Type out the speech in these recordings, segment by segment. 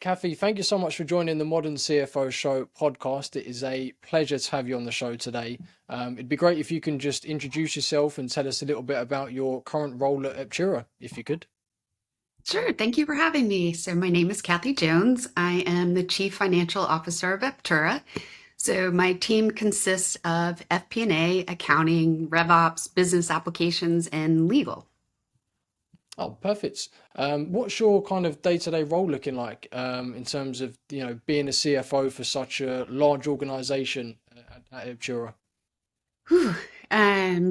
Kathie, thank you so much for joining the Modern CFO Show podcast. It is a pleasure to have you on the show today. It'd be great if you can just introduce yourself and tell us a little bit about your current role at Eptura, if you could. Sure. Thank you for having me. So, my name is Kathie Jones. I am the Chief Financial Officer of Eptura. So, my team consists of FP&A, accounting, RevOps, business applications, and legal. Oh, perfect. What's your kind of day-to-day role looking like in terms of being a CFO for such a large organization at Eptura? Whew.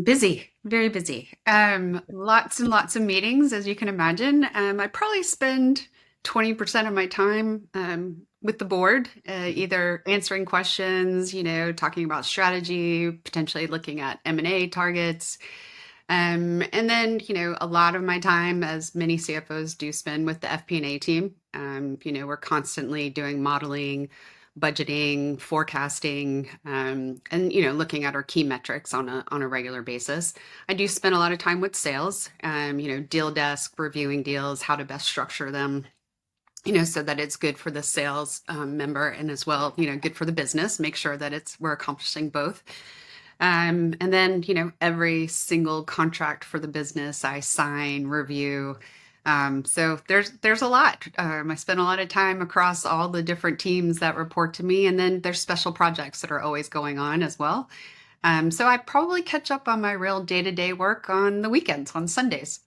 Busy, very busy. Lots and lots of meetings, as you can imagine. I probably spend 20% of my time with the board, either answering questions, talking about strategy, potentially looking at M&A targets. And then, a lot of my time, as many CFOs do spend with the FP&A team. We're constantly doing modeling, budgeting, forecasting, and looking at our key metrics on a regular basis. I do spend a lot of time with sales, deal desk, reviewing deals, how to best structure them, so that it's good for the sales member and as well, good for the business. Make sure that we're accomplishing both. And then, every single contract for the business I sign, review. So there's a lot. I spend a lot of time across all the different teams that report to me, and then there's special projects that are always going on as well. So I probably catch up on my real day-to-day work on the weekends, on Sundays.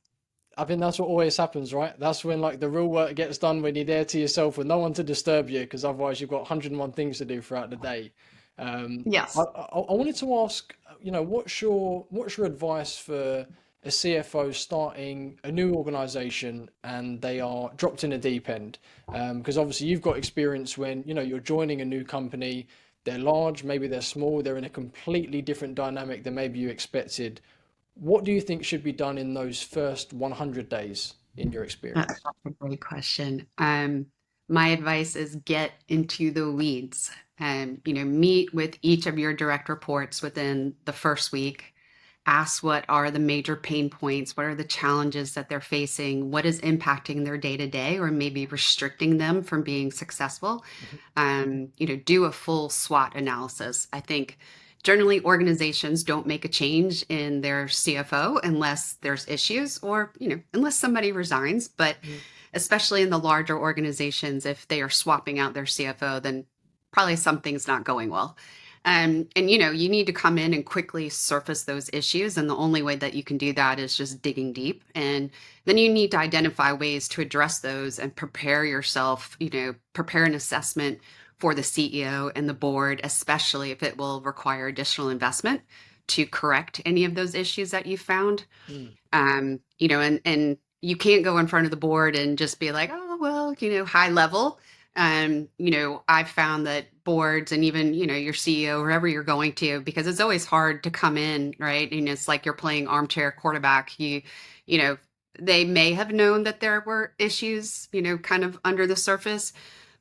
I think that's what always happens, right? That's when like the real work gets done when you're there to yourself with no one to disturb you, because otherwise you've got 101 things to do throughout the day. I Yes. wanted to ask, what's your advice for a CFO starting a new organization and they are dropped in the deep end? Because obviously you've got experience when you're joining a new company. They're large, maybe they're small, they're in a completely different dynamic than maybe you expected. What do you think should be done in those first 100 days in your That's experience? a great question. My advice is get into the weeds and, meet with each of your direct reports within the first week. Ask what are the major pain points, what are the challenges that they're facing, what is impacting their day to day, or maybe restricting them from being successful. Mhm. Do a full SWOT analysis. I think generally organizations don't make a change in their CFO unless there's issues or, unless somebody resigns. But Mhm. especially in the larger organizations, if they are swapping out their CFO, then probably something's not going well. And you need to come in and quickly surface those issues. And the only way that you can do that is just digging deep. And then you need to identify ways to address those and prepare yourself, prepare an assessment for the CEO and the board, especially if it will require additional investment to correct any of those issues that you found. Mm. And you can't go in front of the board and just be like, oh, well, high level. I've found that boards and even, your CEO, wherever you're going to, because it's always hard to come in, right? And it's like you're playing armchair quarterback. You know, they may have known that there were issues, kind of under the surface,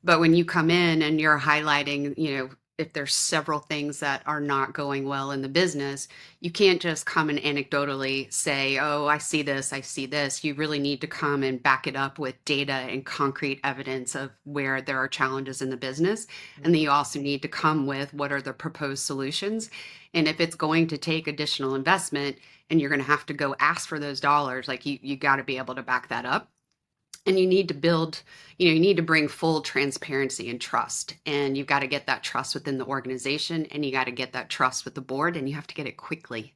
but when you come in and you're highlighting, if there's several things that are not going well in the business, you can't just come and anecdotally say, oh, I see this, I see this. You really need to come and back it up with data and concrete evidence of where there are challenges in the business. And then Mm. you also need to come with what are the proposed solutions. And if it's going to take additional investment and you're going to have to go ask for those dollars, like you got to be able to back that up. And you need to build, you need to bring full transparency and trust. And you've got to get that trust within the organization and you got to get that trust with the board and you have to get it quickly.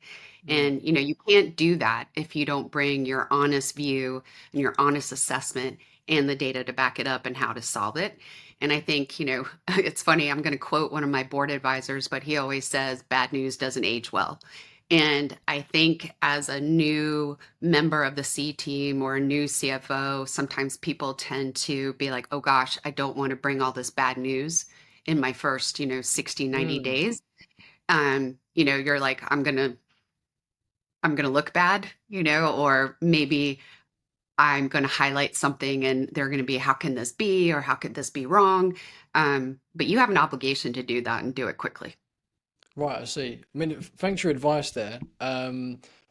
Mm. And, you can't do that if you don't bring your honest view and your honest assessment and the data to back it up and how to solve it. And I think, it's funny, I'm going to quote one of my board advisors, but he always says, bad news doesn't age well. And I think as a new member of the C team or a new CFO, sometimes people tend to be like, oh gosh, I don't want to bring all this bad news in my first, 60, 90 Mm. days. You're like, I'm gonna look bad, or maybe I'm gonna highlight something and they're gonna be, how can this be? Or how could this be wrong? But you have an obligation to do that and do it quickly. Right, I see. I mean, thanks for your advice there.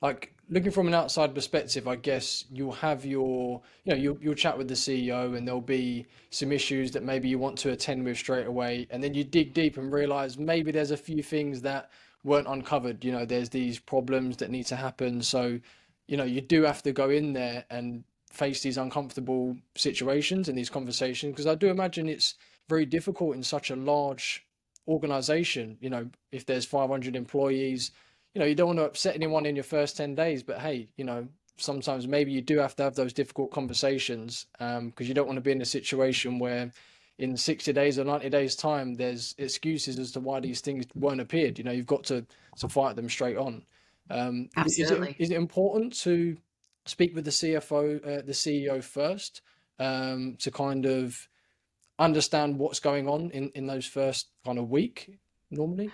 Like looking from an outside perspective, I guess you'll have your, you'll chat with the CEO and there'll be some issues that maybe you want to attend with straight away, and then you dig deep and realize maybe there's a few things that weren't uncovered. There's these problems that need to happen. So, you do have to go in there and face these uncomfortable situations and these conversations because I do imagine it's very difficult in such a large organization. If there's 500 employees, you don't want to upset anyone in your first 10 days, but hey, sometimes maybe you do have to have those difficult conversations, because you don't want to be in a situation where in 60 days or 90 days time there's excuses as to why these things weren't appeared. You've got to fight them straight on. Is it Absolutely. is it important to speak with the CFO, the CEO first, to kind of understand what's going on in those first kind of week normally?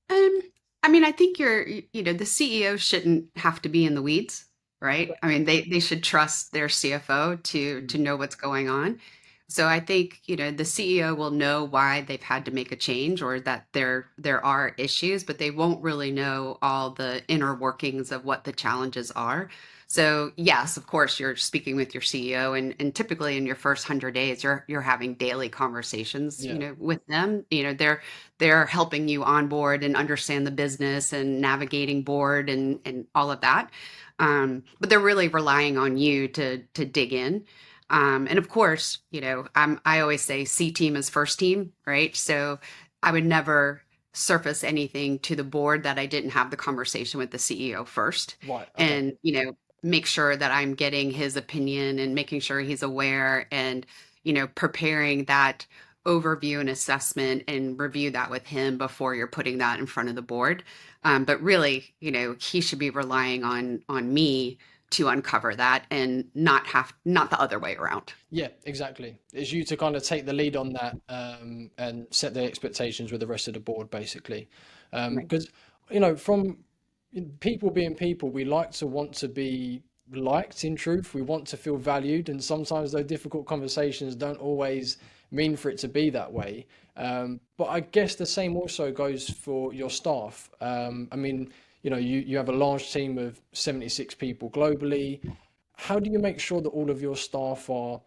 Um, I mean, I think the CEO shouldn't have to be in the weeds, right? Okay. I mean, they should trust their CFO to Mm. know what's going on. So I think, the CEO will know why they've had to make a change or that there are issues, but they won't really know all the inner workings of what the challenges are. So yes, of course, you're speaking with your CEO, and typically in your first 100 days, you're having daily conversations, Yeah. with them. They're helping you onboard and understand the business and navigating board and all of that. But they're really relying on you to dig in. And of course, I always say C team is first team, right? So I would never surface anything to the board that I didn't have the conversation with the CEO first, Right. Okay. and make sure that I'm getting his opinion and making sure he's aware, and preparing that overview and assessment and review that with him before you're putting that in front of the board. But really, he should be relying on me to uncover that, and not the other way around. Yeah, exactly. It's you to kind of take the lead on that, and set the expectations with the rest of the board, basically. Right. Because, from people being people, we like to want to be liked in truth. We want to feel valued. And sometimes those difficult conversations don't always mean for it to be that way. But I guess the same also goes for your staff. I mean, you have a large team of 76 people globally. How do you make sure that all of your staff are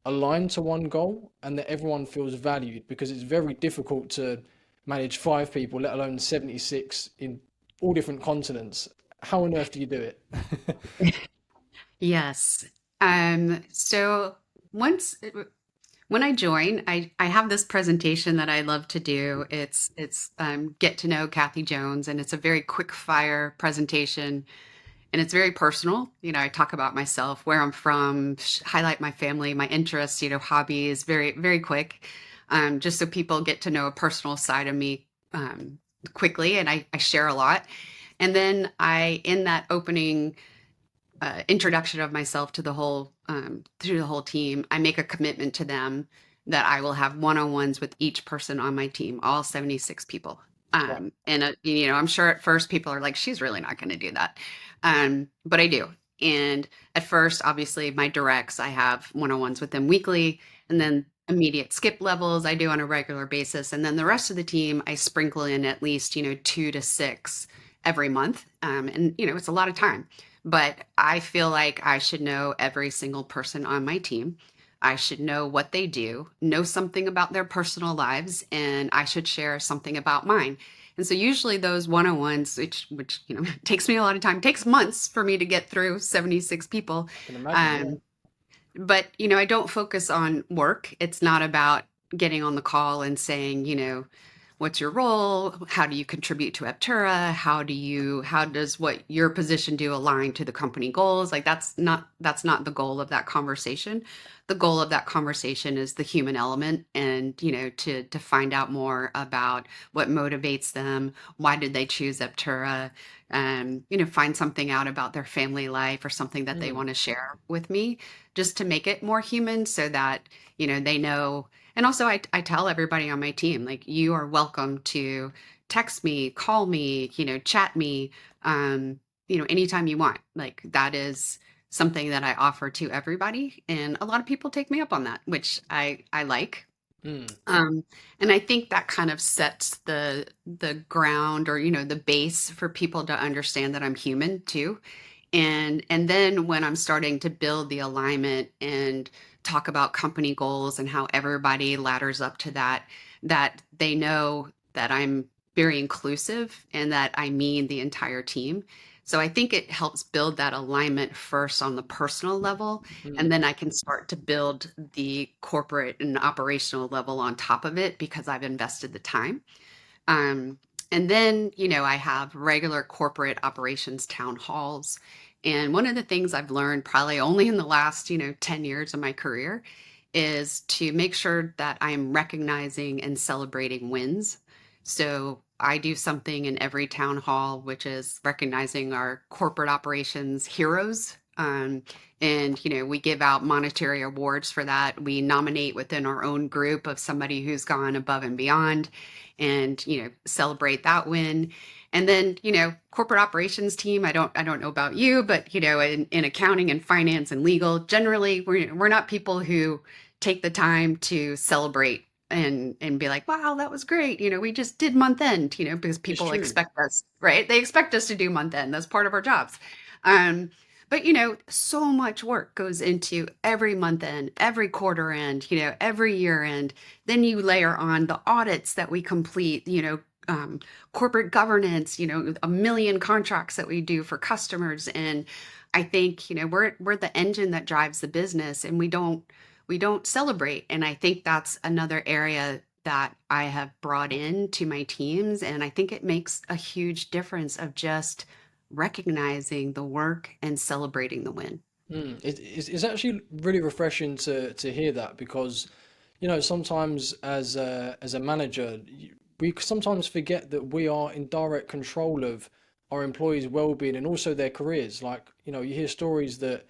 aligned to one goal and that everyone feels valued? Because it's very difficult to manage 5 people, let alone 76 in all different continents. How on earth do you do it? Yes. So once when I join, I have this presentation that I love to do. It's get to know Kathie Jones, and it's a very quick fire presentation, and it's very personal. I talk about myself, where I'm from, highlight my family, my interests, hobbies, very, very quick, just so people get to know a personal side of me quickly. And I share a lot. And then in that opening introduction of myself to the whole through the whole team, I make a commitment to them that I will have one-on-ones with each person on my team, all 76 people. Right. And I'm sure at first people are like, she's really not going to do that, but I do. And at first, obviously, my directs, I have one-on-ones with them weekly, and then immediate skip levels I do on a regular basis, and then the rest of the team I sprinkle in at least 2 to 6 every month, and it's a lot of time. But I feel like I should know every single person on my team. I should know what they do, know something about their personal lives, and I should share something about mine. And so usually those one-on-ones, which takes me a lot of time, takes months for me to get through 76 people. I can imagine. Yeah. Um, but I don't focus on work. It's not about getting on the call and saying, what's your role? How do you contribute to Eptura? How does what your position do align to the company goals? Like that's not the goal of that conversation. The goal of that conversation is the human element, and to find out more about what motivates them, why did they choose Eptura, find something out about their family life or something that they Mm. want to share with me, just to make it more human, so that they know. And also, I tell everybody on my team, like, you are welcome to text me, call me, chat me, anytime you want. Like, that is something that I offer to everybody. And a lot of people take me up on that, which I like. Mm, Um, and I think that kind of sets the ground, or the base for people to understand that I'm human too. And then when I'm starting to build the alignment and talk about company goals and how everybody ladders up to that, that they know that I'm very inclusive and that I mean the entire team. So I think it helps build that alignment first on the personal level, and mm. then I can start to build the corporate and operational level on top of it because I've invested the time. Um, and then, I have regular corporate operations town halls. And one of the things I've learned probably only in the last, 10 years of my career is to make sure that I'm recognizing and celebrating wins. So I do something in every town hall, which is recognizing our corporate operations heroes. And, we give out monetary awards for that. We nominate within our own group of somebody who's gone above and beyond, and celebrate that win. And then corporate operations team, I don't know about you, but in accounting and finance and legal, generally we're not people who take the time to celebrate and be like, wow, that was great, we just did month end, because It's people true. expect us, right? They expect us to do month end. That's part of our jobs. But so much work goes into every month end, every quarter end, every year end. Then you layer on the audits that we complete, corporate governance, a million contracts that we do for customers. And I think, we're the engine that drives the business, and we don't celebrate. And I think that's another area that I have brought in to my teams. And I think it makes a huge difference of just recognizing the work and celebrating the win. It's actually really refreshing to hear that because, sometimes as a manager, we sometimes forget that we are in direct control of our employees' well-being and also their careers. Like, you hear stories that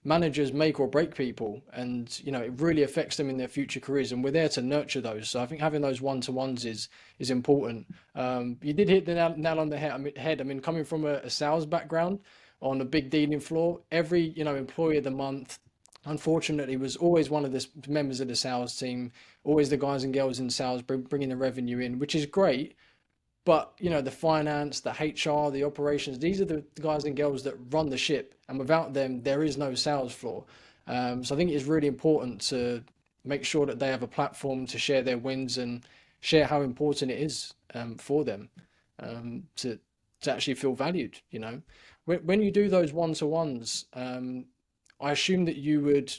managers make or break people, and it really affects them in their future careers, and we're there to nurture those. So I think having those one-to-ones is important. You did hit the nail on the head. I mean, coming from a sales background on a big dealing floor, every employee of the month unfortunately was always one of the members of the sales team, always the guys and girls in sales bringing the revenue in, which is great. But the finance, the HR, the operations, these are the guys and girls that run the ship, and without them, there is no sales floor. So I think it's really important to make sure that they have a platform to share their wins and share how important it is for them to actually feel valued. When you do those one-to-ones, I assume that you would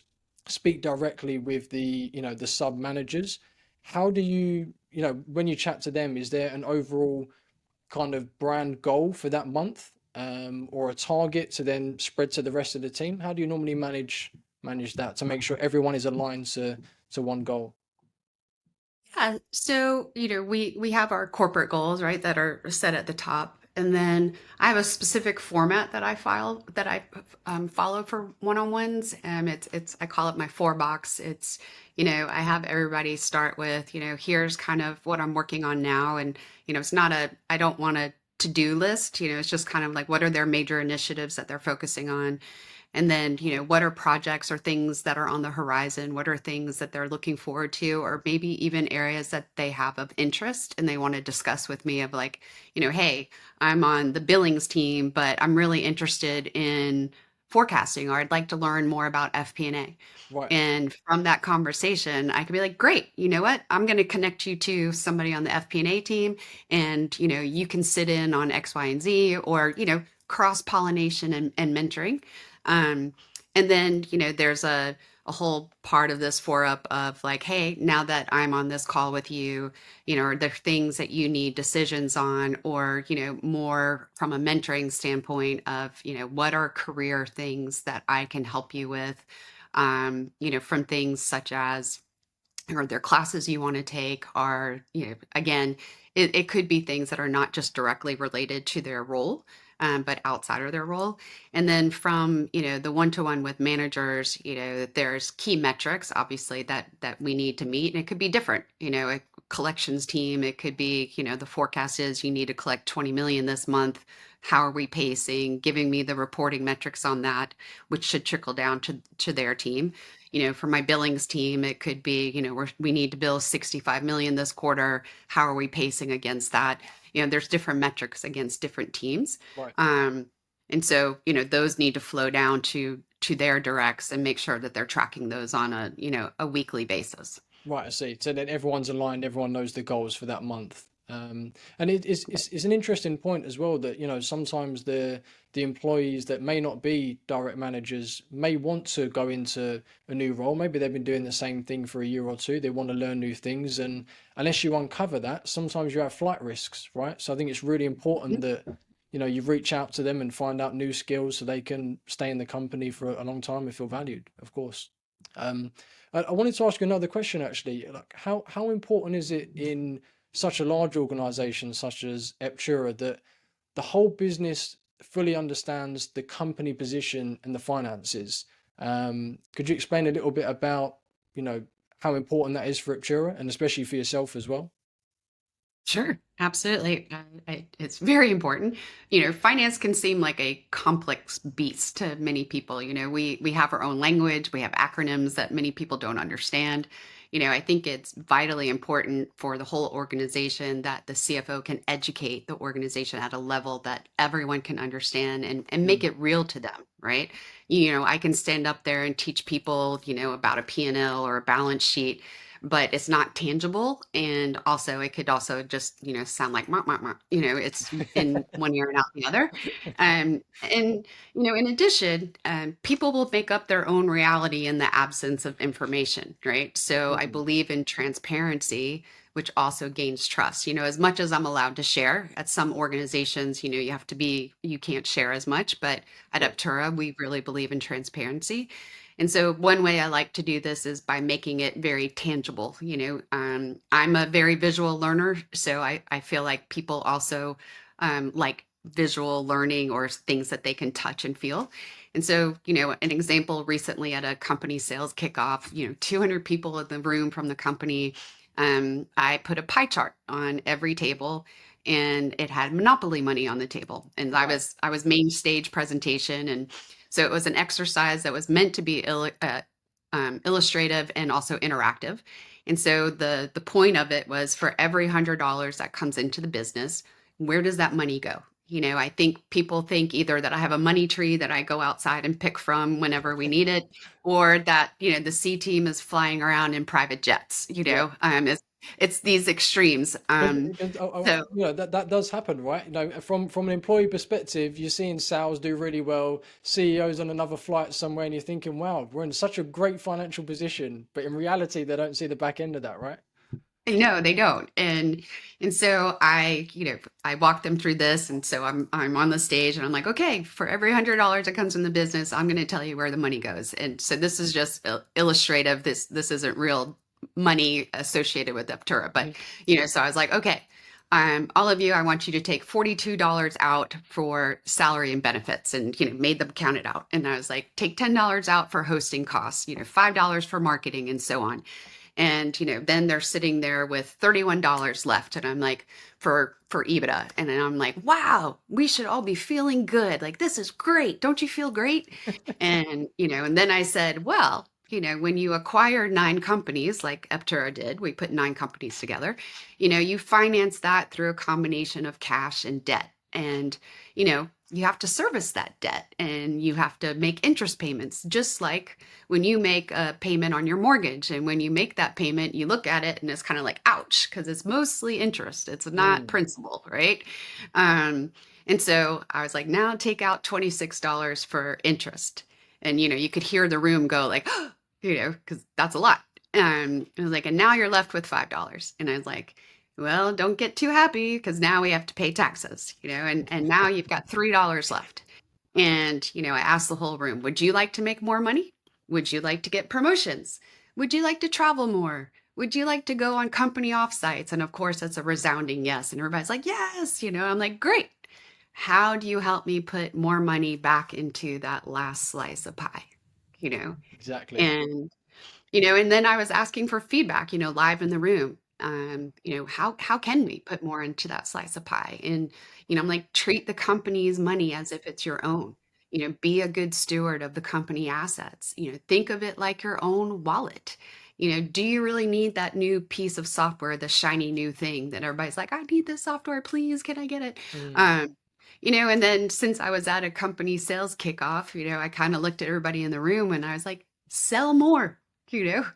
speak directly with the sub managers. How do when you chat to them, is there an overall kind of brand goal for that month, or a target to then spread to the rest of the team? How do you normally manage that to make sure everyone is aligned to one goal? Yeah. So, we have our corporate goals, right, that are set at the top. And then I have a specific format that I follow for one-on-ones. I call it my four box. It's, I have everybody start with, here's kind of what I'm working on now. And, it's not I don't want a to-do list, it's just kind of like, what are their major initiatives that they're focusing on? And then, what are projects or things that are on the horizon? What are things that they're looking forward to, or maybe even areas that they have of interest and they want to discuss with me of like, hey, I'm on the billings team, but I'm really interested in forecasting, or I'd like to learn more about FP&A. Right. And from that conversation, I could be like, great, you know what? I'm going to connect you to somebody on the FP&A team, and, you can sit in on X, Y, and Z, or, cross pollination and mentoring. Um, and then, there's a whole part of this for up of like, hey, now that I'm on this call with you, are there things that you need decisions on, or, more from a mentoring standpoint of, what are career things that I can help you with? From things such as, or their classes you want to take are, again, it could be things that are not just directly related to their role, but outside of their role. And then from, the one-to-one with managers, there's key metrics, obviously, that we need to meet. And it could be different, a collections team. It could be, the forecast is you need to collect 20 million this month. How are we pacing? Giving me the reporting metrics on that, which should trickle down to their team. For my billings team, it could be, we need to bill 65 million this quarter. How are we pacing against that? There's different metrics against different teams. Right. And so, those need to flow down to their directs and make sure that they're tracking those on a weekly basis. Right, I see. So then everyone's aligned, everyone knows the goals for that month. And it's an interesting point as well that, sometimes the employees that may not be direct managers may want to go into a new role. Maybe they've been doing the same thing for a year or two. They want to learn new things. And unless you uncover that, sometimes you have flight risks, right? So I think it's really important that, you reach out to them and find out new skills so they can stay in the company for a long time and feel valued, of course. Um, I wanted to ask you another question actually. Like how important is it in such a large organization such as Eptura that the whole business fully understands the company position and the finances? Could you explain a little bit about, how important that is for Eptura and especially for yourself as well? Sure, absolutely. It's very important. Finance can seem like a complex beast to many people. We have our own language, we have acronyms that many people don't understand. I think it's vitally important for the whole organization that the CFO can educate the organization at a level that everyone can understand and make Mm, it real to them, right? I can stand up there and teach people, about a P&L or a balance sheet, but it's not tangible. And also it could also just, sound like, "Mwah, mwah, mwah." It's in one ear and out the other. And, in addition, people will make up their own reality in the absence of information, right? So I mm, believe in transparency, which also gains trust. As much as I'm allowed to share at some organizations, you can't share as much, but at right. Aptura, we really believe in transparency. And so one way I like to do this is by making it very tangible. I'm a very visual learner, so I feel like people also like visual learning or things that they can touch and feel. And so, an example recently at a company sales kickoff, 200 people in the room from the company. I put a pie chart on every table and it had Monopoly money on the table. And Wow. I was main stage presentation. And so it was an exercise that was meant to be illustrative and also interactive. And so the point of it was for every $100 that comes into the business, where does that money go? I think people think either that I have a money tree that I go outside and pick from whenever we need it, or that, the C team is flying around in private jets, Yeah. it's these extremes. Because So that does happen, right? From an employee perspective, you're seeing sales do really well, CEOs on another flight somewhere, and you're thinking, "Wow, we're in such a great financial position." But in reality, they don't see the back end of that, right? no, they don't. And so I walk them through this. And so I'm on the stage and I'm like, okay, for every $100 that comes from the business, I'm going to tell you where the money goes. And so this is just illustrative. This isn't real money associated with Eptura, but Mhm. so I was like, okay, all of you, I want you to take $42 out for salary and benefits, and made them count it out. And I was like, take $10 out for hosting costs, $5 for marketing, and so on. And then they're sitting there with $31 left, and I'm like, for EBITDA. And then I'm like, wow, we should all be feeling good, like this is great, don't you feel great? And and then I said, well, when you acquire 9 companies like Eptura did, we put 9 companies together, you finance that through a combination of cash and debt. And you have to service that debt and you have to make interest payments, just like when you make a payment on your mortgage. And when you make that payment, you look at it and it's kind of like, ouch, because it's mostly interest. It's not Mm. principal, right? Um, and so I was like, now take out $26 for interest. And, you could hear the room go like, because that's a lot. I was like, and now you're left with $5. And I was like, well, don't get too happy because now we have to pay taxes, and now you've got $3 left. And, I asked the whole room, would you like to make more money? Would you like to get promotions? Would you like to travel more? Would you like to go on company offsites? And of course, it's a resounding yes. And everybody's like, yes, I'm like, great. How do you help me put more money back into that last slice of pie? You know, Exactly. and and then I was asking for feedback, live in the room. How can we put more into that slice of pie? And I'm like, treat the company's money as if it's your own. be a good steward of the company assets. Think of it like your own wallet. Do you really need that new piece of software, the shiny new thing that everybody's like, I need this software, please, can I get it? Mm, Um, and then since I was at a company sales kickoff, I kind of looked at everybody in the room and I was like, sell more. You know,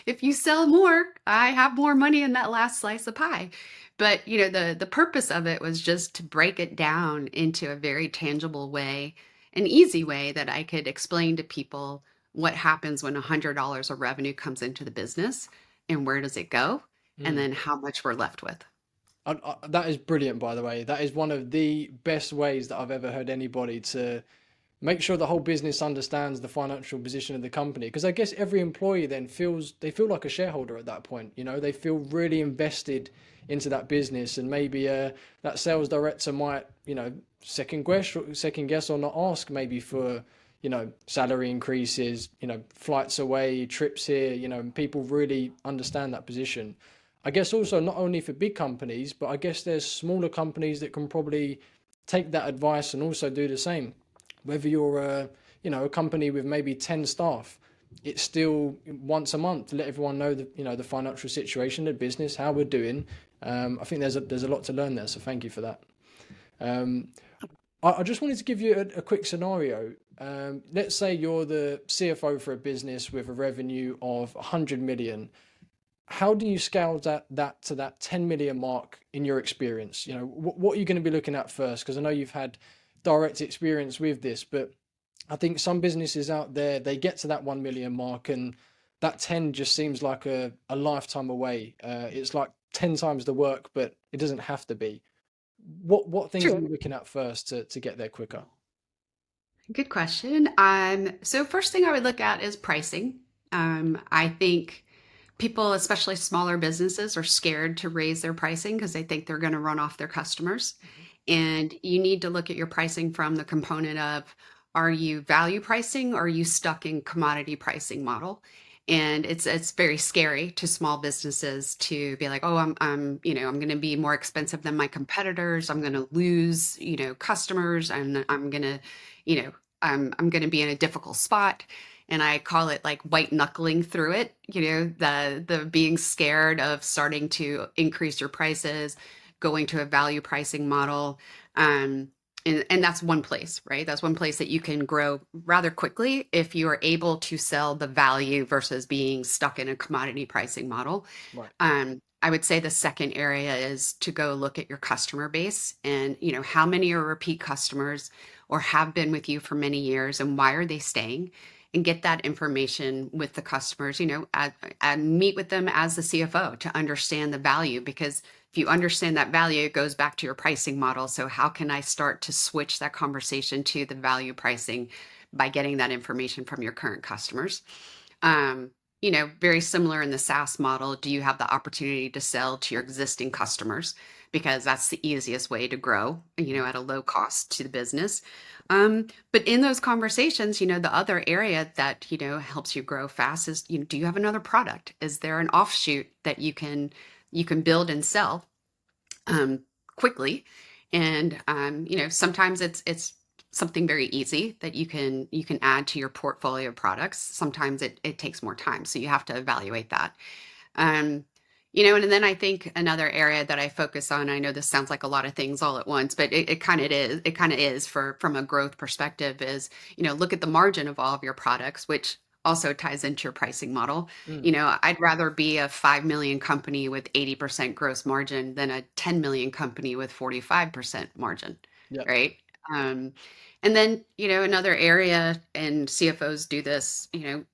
if you sell more, I have more money in that last slice of pie. But the purpose of it was just to break it down into a very tangible way, an easy way that I could explain to people what happens when $100 of revenue comes into the business and where does it go, and mm. then how much we're left with. That is brilliant, by the way. That is one of the best ways that I've ever heard anybody to make sure the whole business understands the financial position of the company. Because I guess every employee then feel like a shareholder at that point. They feel really invested into that business, and maybe that sales director might second guess or not ask maybe for salary increases, flights away, trips here. And people really understand that position. I guess also not only for big companies, but I guess there's smaller companies that can probably take that advice and also do the same. Whether you're a company with maybe 10 staff, it's still once a month let everyone know the financial situation of the business, how we're doing. I think there's a lot to learn there, so thank you for that. Um, I just wanted to give you a quick scenario. Let's say you're the CFO for a business with a revenue of 100 million. How do you scale that to that 10 million mark in your experience? What are you going to be looking at first? Because I know you've had direct experience with this, but I think some businesses out there, they get to that 1 million mark and that 10 just seems like a lifetime away. It's like 10 times the work, but it doesn't have to be. What things are True. you looking at first to get there quicker? Good question. So first thing I would look at is pricing. I think people, especially smaller businesses, are scared to raise their pricing because they think they're going to run off their customers. And you need to look at your pricing from the component of, are you value pricing or are you stuck in commodity pricing model? And it's very scary to small businesses to be like, oh, I'm going to be more expensive than my competitors. I'm going to lose, customers, and I'm going to, you know, I'm going to be in a difficult spot. And I call it like white knuckling through it, the being scared of starting to increase your prices, going to a value pricing model. And that's one place, right? That's one place that you can grow rather quickly if you are able to sell the value versus being stuck in a commodity pricing model. Right. I would say the second area is to go look at your customer base and, how many are repeat customers or have been with you for many years and why are they staying? And get that information with the customers, and meet with them as the CFO to understand the value. Because if you understand that value, it goes back to your pricing model. So how can I start to switch that conversation to the value pricing by getting that information from your current customers? Very similar in the SaaS model. Do you have the opportunity to sell to your existing customers? Because that's the easiest way to grow, at a low cost to the business. But in those conversations, the other area that, helps you grow fast is, do you have another product? Is there an offshoot that you can build and sell um, quickly? And sometimes it's something very easy that you can add to your portfolio of products. Sometimes it takes more time, so you have to evaluate that. Um, and then I think another area that I focus on, I know this sounds like a lot of things all at once, but it kind of is from a growth perspective is, look at the margin of all of your products, which also ties into your pricing model. Mm, I'd rather be a 5 million company with 80% gross margin than a 10 million company with 45% margin, yeah. right? Um, and then, another area, and CFOs do this,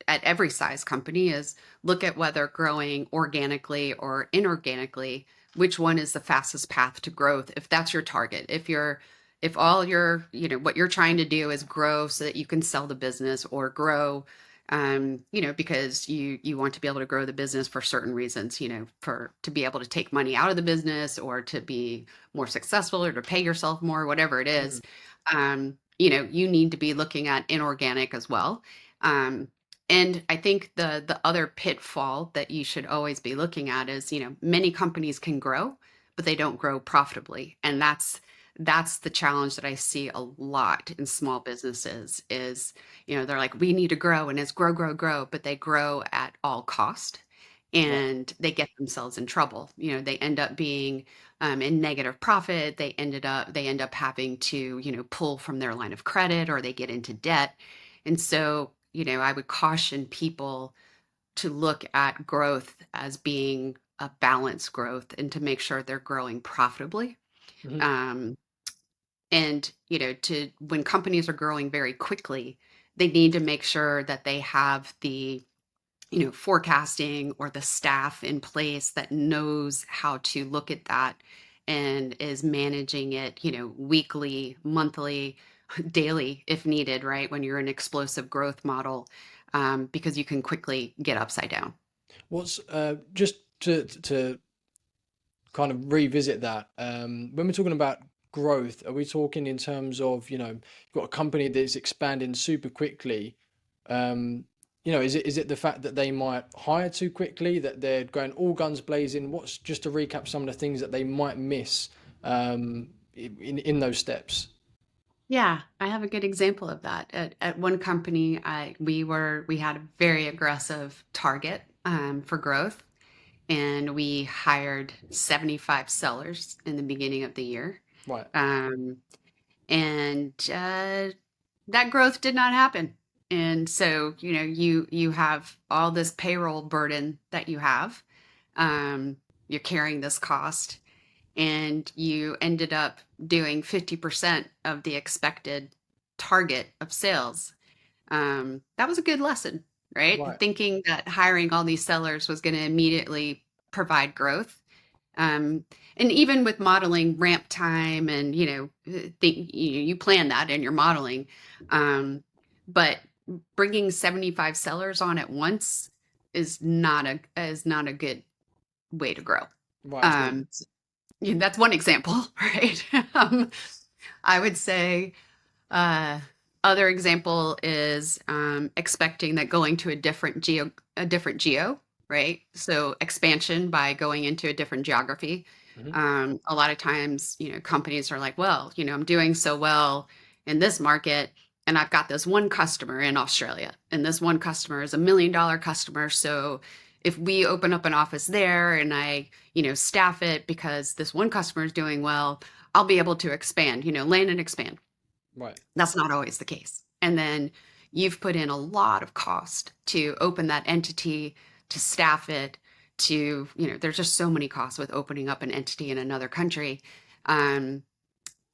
at every size company, is look at whether growing organically or inorganically, which one is the fastest path to growth if that's your target. If all your, what you're trying to do is grow so that you can sell the business or grow, because you want to be able to grow the business for certain reasons, for to be able to take money out of the business or to be more successful or to pay yourself more, whatever it Mm, is. You need to be looking at inorganic as well. Um, and I think the other pitfall that you should always be looking at is, many companies can grow, but they don't grow profitably. And that's the challenge that I see a lot in small businesses is, they're like, we need to grow and it's grow, grow, grow, but they grow at all cost Right. and they get themselves in trouble. They end up being in negative profit. They end up having to, pull from their line of credit or they get into debt. And so, I would caution people to look at growth as being a balanced growth and to make sure they're growing profitably. Hmm. Um, and, to when companies are growing very quickly, they need to make sure that they have the, forecasting or the staff in place that knows how to look at that and is managing it, weekly, monthly, daily if needed, right? When you're an explosive growth model, because you can quickly get upside down. What's just to kind of revisit that. When we're talking about growth, are we talking in terms of, you've got a company that's expanding super quickly? Um, is it the fact that they might hire too quickly, that they're going all guns blazing? What's just to recap some of the things that they might miss in those steps? Yeah, I have a good example of that. At one company, we had a very aggressive target for growth, and we hired 75 sellers in the beginning of the year. Right, Um, and that growth did not happen. And so, you have all this payroll burden that you have. Um, you're carrying this cost, and you ended up doing 50% of the expected target of sales. That was a good lesson, right? right. Thinking that hiring all these sellers was going to immediately provide growth. Um, and even with modeling ramp time and, you plan that in your modeling. But bringing 75 sellers on at once is not a good way to grow. Right, I see. Um, that's one example, right? I would say uh, other example is expecting that going to a different geo, right? So expansion by going into a different geography. Hmm. A lot of times, companies are like, well, I'm doing so well in this market, and I've got this one customer in Australia, and this one customer is $1 million customer. So if we open up an office there and I, staff it because this one customer is doing well, I'll be able to expand, land and expand. Right. That's not always the case. And then you've put in a lot of cost to open that entity, to staff it, there's just so many costs with opening up an entity in another country. Um,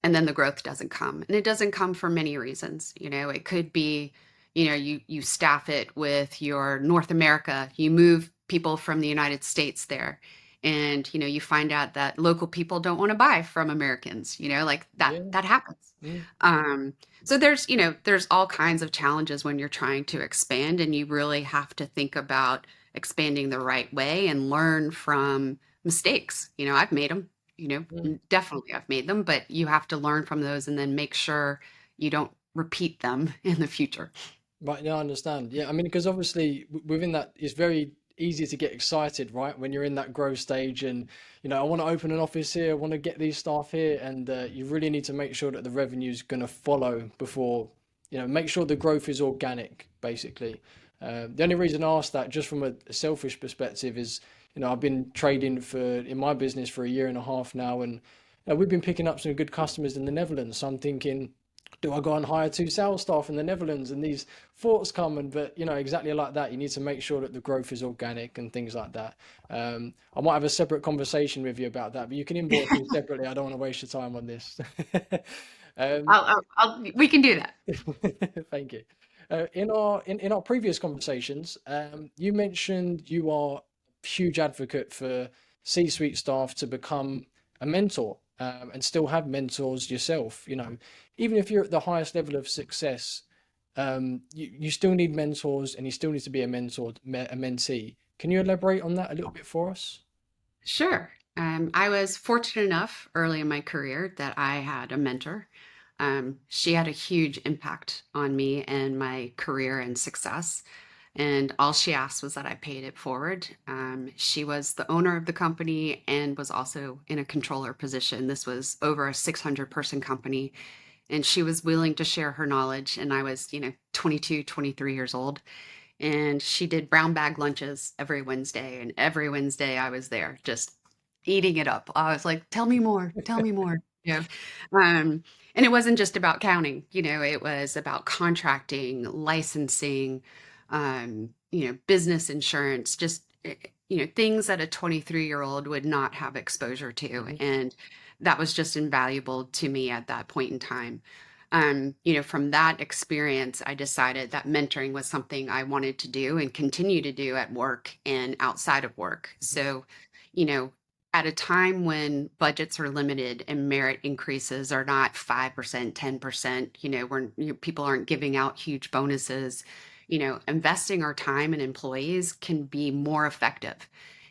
and then the growth doesn't come. And it doesn't come for many reasons. It could be, you staff it with your North America, you move people from the United States there. And you find out that local people don't want to buy from Americans, like that Yeah. that happens. Mm. Um, so there's all kinds of challenges when you're trying to expand, and you really have to think about expanding the right way and learn from mistakes. I've made them, Mm. definitely I've made them, but you have to learn from those and then make sure you don't repeat them in the future. Right, yeah, I understand. Yeah, I mean, because obviously within that, it's very easy to get excited, right? When you're in that growth stage and, I want to open an office here, I want to get these staff here, and you really need to make sure that the revenue is going to follow before, make sure the growth is organic, basically. The only reason I ask that, just from a selfish perspective, is, I've been trading in my business for a year and a half now, and we've been picking up some good customers in the Netherlands. So I'm thinking, do I go and hire two sales staff in the Netherlands? And these thoughts come, and but exactly like that, you need to make sure that the growth is organic and things like that. I might have a separate conversation with you about that, but you can inbox me separately. I don't want to waste your time on this. um, We can do that. Thank you. In our previous conversations, you mentioned you are a huge advocate for C-suite staff to become a mentor, and still have mentors yourself. Even if you're at the highest level of success, you still need mentors, and you still need to be a a mentee. Can you elaborate on that a little bit for us? Sure. I was fortunate enough early in my career that I had a mentor. She had a huge impact on me and my career and success. And all she asked was that I paid it forward. She was the owner of the company and was also in a controller position. This was over a 600-person company. And she was willing to share her knowledge. And I was, 22, 23 years old. And she did brown bag lunches every Wednesday. And every Wednesday I was there just eating it up. I was like, tell me more, tell me more. Um, and it wasn't just about counting, it was about contracting, licensing, business insurance, just, things that a 23-year-old would not have exposure to. Mhm. And that was just invaluable to me at that point in time. From that experience, I decided that mentoring was something I wanted to do and continue to do at work and outside of work. So, you know, at a time when budgets are limited and merit increases are not 5%, 10%, when people aren't giving out huge bonuses, investing our time in employees can be more effective.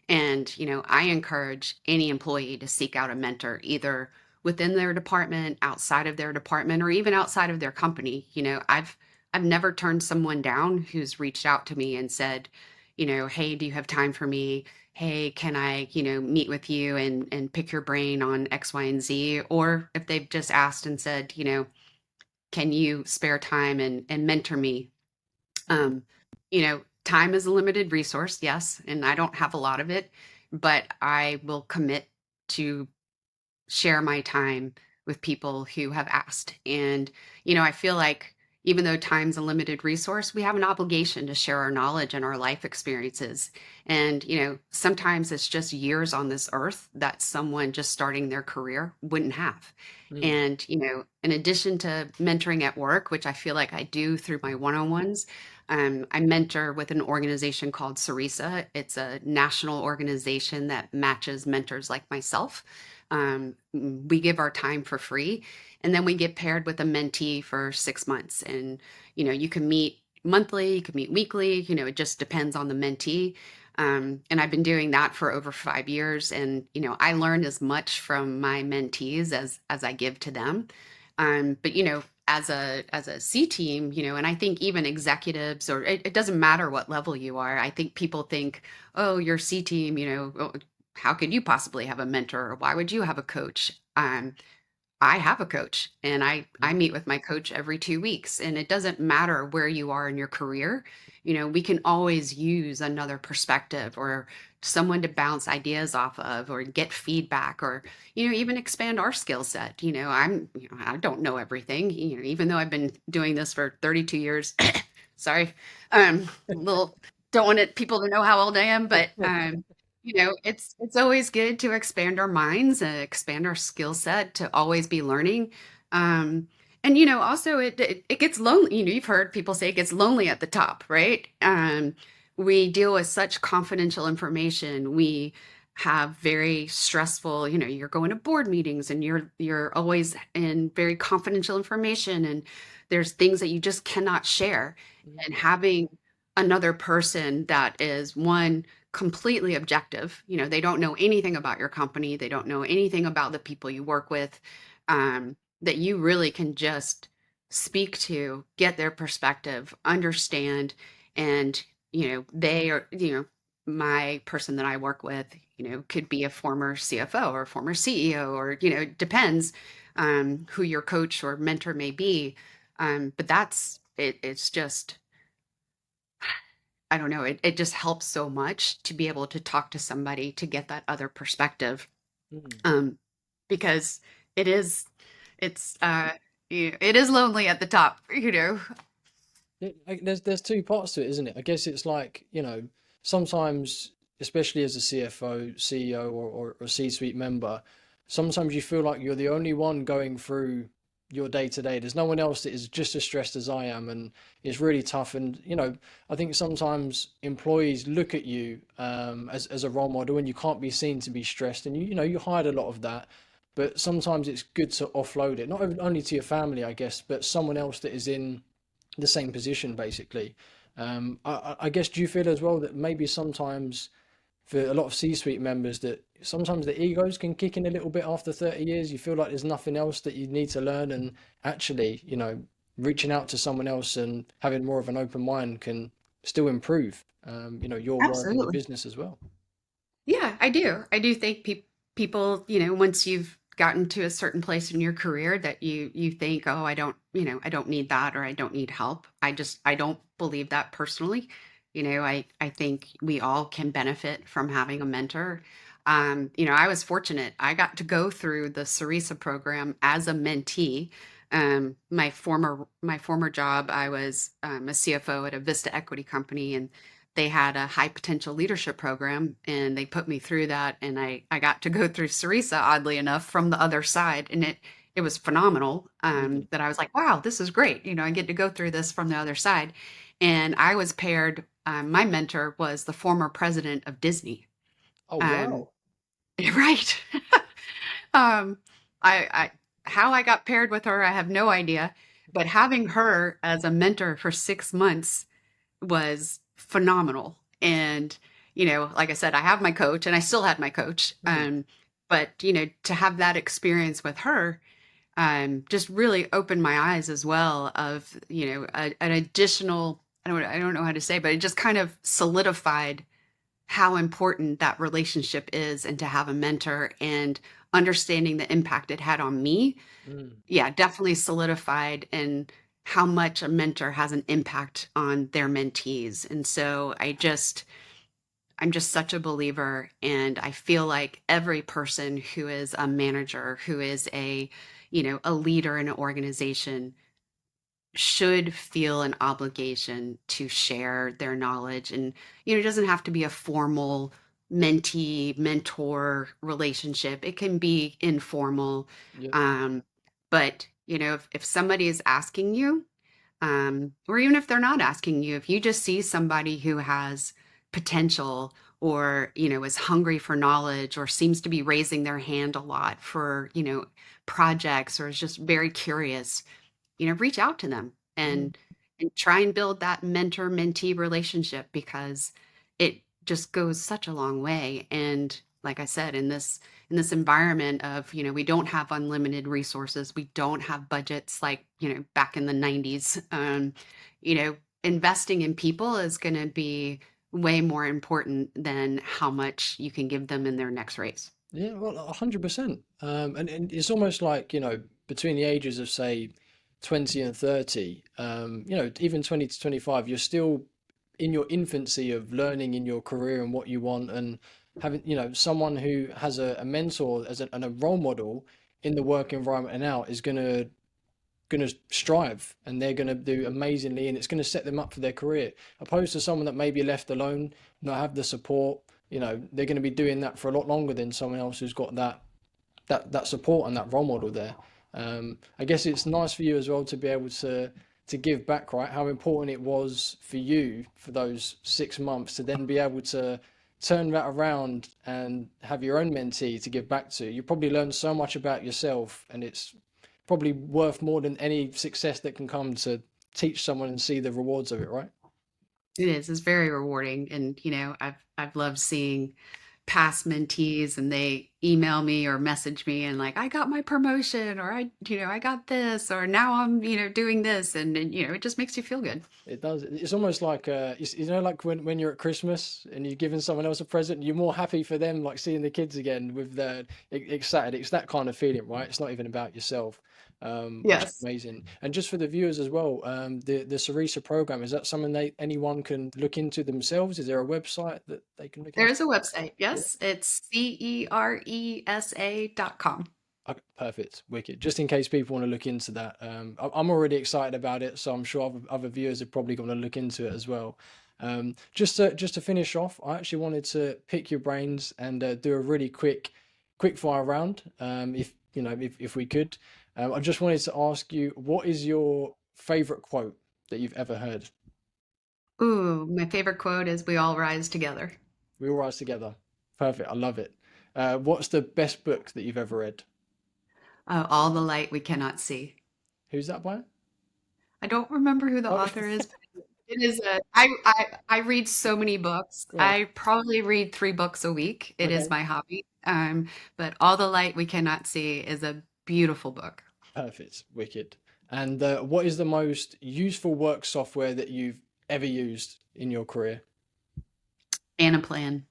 And, I encourage any employee to seek out a mentor, either within their department, outside of their department, or even outside of their company. I've never turned someone down who's reached out to me and said, hey, do you have time for me? Hey, can I, meet with you and pick your brain on X, Y, and Z? Or if they've just asked and said, can you spare time and mentor me? Um, Time is a limited resource, yes, and I don't have a lot of it, but I will commit to share my time with people who have asked. And, I feel like even though time's a limited resource, we have an obligation to share our knowledge and our life experiences. And, sometimes it's just years on this earth that someone just starting their career wouldn't have. Mm. And, in addition to mentoring at work, which I feel like I do through my one-on-ones, I mentor with an organization called Sarisa. It's a national organization that matches mentors like myself. We give our time for free, and then we get paired with a mentee for 6 months. And, you can meet monthly, you can meet weekly, it just depends on the mentee. And I've been doing that for over 5 years. And, I learned as much from my mentees as I give to them. But, as a C team, and I think even executives, or it doesn't matter what level you are. I think people think, oh, you're C team, oh, how could you possibly have a mentor, or why would you have a coach? I have a coach, and I Mhm. meet with my coach every 2 weeks, and it doesn't matter where you are in your career. We can always use another perspective or someone to bounce ideas off of, or get feedback, or even expand our skill set. I don't know everything, even though I've been doing this for 32 years. Sorry. Little Don't want people to know how old I am, but it's always good to expand our minds and expand our skill set, to always be learning. Um, and also it gets lonely. You've heard people say it gets lonely at the top, right? We deal with such confidential information. We have very stressful, you're going to board meetings and you're always in very confidential information, and there's things that you just cannot share. Mhm. And having another person that is, one, completely objective. They don't know anything about your company. They don't know anything about the people you work with. That you really can just speak to, get their perspective, understand. And, they are, my person that I work with, could be a former CFO or a former CEO, or, it depends who your coach or mentor may be. But that's it. It's just, I don't know, it just helps so much to be able to talk to somebody to get that other perspective. Mm. Um, because it is, it's, it is lonely at the top, There's two parts to it, isn't it? I guess it's like, sometimes, especially as a CFO, CEO, or C-suite member, sometimes you feel like you're the only one going through your day to day. There's no one else that is just as stressed as I am, and it's really tough. And I think sometimes employees look at you as a role model, and you can't be seen to be stressed, and you hide a lot of that. But sometimes it's good to offload it, not only to your family, I guess, but someone else that is in the same position basically. I guess, do you feel as well that maybe sometimes for a lot of C-suite members that sometimes the egos can kick in a little bit after 30 years? You feel like there's nothing else that you need to learn, and actually, reaching out to someone else and having more of an open mind can still improve, your work and the Absolutely. business as well. Yeah, I do. I do think people, once you've gotten to a certain place in your career that you think, oh, I don't need that or I don't need help. I don't believe that personally. I think we all can benefit from having a mentor. I was fortunate. I got to go through the Sarisa program as a mentee. My former job, I was a CFO at a Vista equity company, and they had a high potential leadership program and they put me through that, and I got to go through Sarisa, oddly enough, from the other side, and it was phenomenal. Really? That I was like, wow, this is great. I get to go through this from the other side. And I was paired, my mentor was the former president of Disney. Oh, um, wow. right. um, I how I got paired with her, I have no idea, but having her as a mentor for 6 months was phenomenal. And, like I said, I have my coach and I still had my coach. Hmm. But, to have that experience with her, just really opened my eyes as well of, an additional, I don't know how to say, but it just kind of solidified how important that relationship is and to have a mentor and understanding the impact it had on me. Mm. Yeah, definitely solidified in how much a mentor has an impact on their mentees. And so I'm just such a believer, and I feel like every person who is a manager, who is a leader in an organization should feel an obligation to share their knowledge. And it doesn't have to be a formal mentee mentor relationship. It can be informal. Yeah. Um, but if somebody is asking you, or even if they're not asking you, if you just see somebody who has potential, or is hungry for knowledge, or seems to be raising their hand a lot for projects, or is just very curious, reach out to them Mm. and try and build that mentor mentee relationship, because it just goes such a long way. And like I said, in this environment of, we don't have unlimited resources, we don't have budgets like, back in the 90s. You know, investing in people is going to be way more important than how much you can give them in their next raise. Yeah, well, 100%. And it's almost like, between the ages of, say, 20 and 30, even 20 to 25, you're still in your infancy of learning in your career and what you want, and having, someone who has a mentor and a role model in the work environment and out is gonna strive, and they're gonna do amazingly, and it's gonna set them up for their career. Opposed to someone that may be left alone, not have the support, they're gonna be doing that for a lot longer than someone else who's got that support and that role model there. I guess it's nice for you as well to be able to give back, right? How important it was for you for those 6 months to then be able to turn that around and have your own mentee to give back to. You probably learned so much about yourself, and it's probably worth more than any success that can come to teach someone and see the rewards of it, right? It is. It's very rewarding. And, I've loved seeing past mentees, and they email me or message me and like, I got my promotion, or I got this, or now I'm, doing this. And it just makes you feel good. It does. It's almost like like when you're at Christmas and you're giving someone else a present, you're more happy for them, like seeing the kids again with the excited. It's that kind of feeling, right? It's not even about yourself, which is Yes. amazing. And just for the viewers as well, the Sarisa program, is that something anyone can look into themselves? Is there a website that they can look There into? is a website. Yeah. Yes. It's CERESA.com. Okay, perfect, wicked. Just in case people want to look into that, I'm already excited about it, so I'm sure other viewers are probably going to look into it as well. Just to finish off, I actually wanted to pick your brains and do a really quick fire round, if we could. I just wanted to ask you, what is your favorite quote that you've ever heard? Ooh, my favorite quote is "We all rise together." We all rise together. Perfect, I love it. What's the best book that you've ever read? All the light we cannot see. Who's that by? I don't remember who the Oh, author is. It is a I read so many books. yeah. I probably read 3 books a week. It is Okay. my hobby. But All the Light We Cannot See is a beautiful book. Perfect, wicked. And what is the most useful work software that you've ever used? in your career? Anaplan.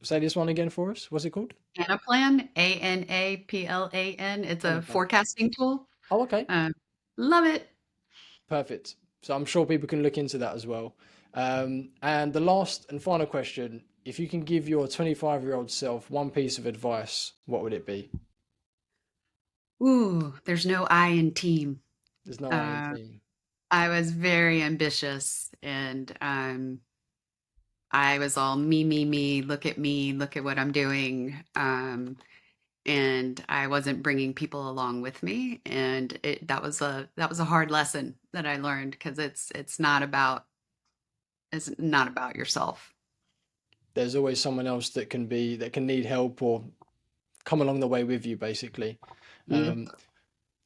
Say this one again for us. What's it called? Anaplan, Anaplan. It's a Anaplan. forecasting tool. Oh, okay. Uh, Love it. Perfect. So I'm sure people can look into that as well. And the last and final question, if you can give your 25-year-old self one piece of advice, what would it be? Ooh, there's no I in team. There's no I in Uh, team. I was very ambitious and I was all me, look at what I'm doing. And I wasn't bringing people along with me. And that was a hard lesson that I learned because it's not about yourself. There's always someone else that can need help or come along the way with you, basically. Mm. Um,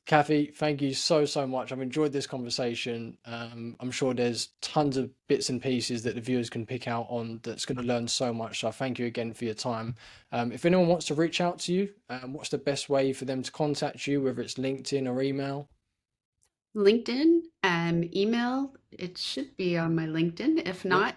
Kathie, thank you so much. I've enjoyed this conversation. I'm sure there's tons of bits and pieces that the viewers can pick out on that's going to learn so much. So thank you again for your time. If anyone wants to reach out to you, what's the best way for them to contact you, whether it's LinkedIn or email? LinkedIn, email, it should be on my LinkedIn. If Yep. not,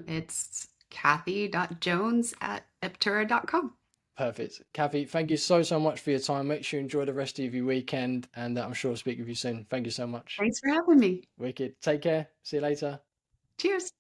it's Kathie.Jones@Eptura.com. Perfect. Kathie, thank you so much for your time. Make sure you enjoy the rest of your weekend, and I'm sure I'll speak with you soon. Thank you so much. Thanks for having me. Wicked. Take care. See you later. Cheers.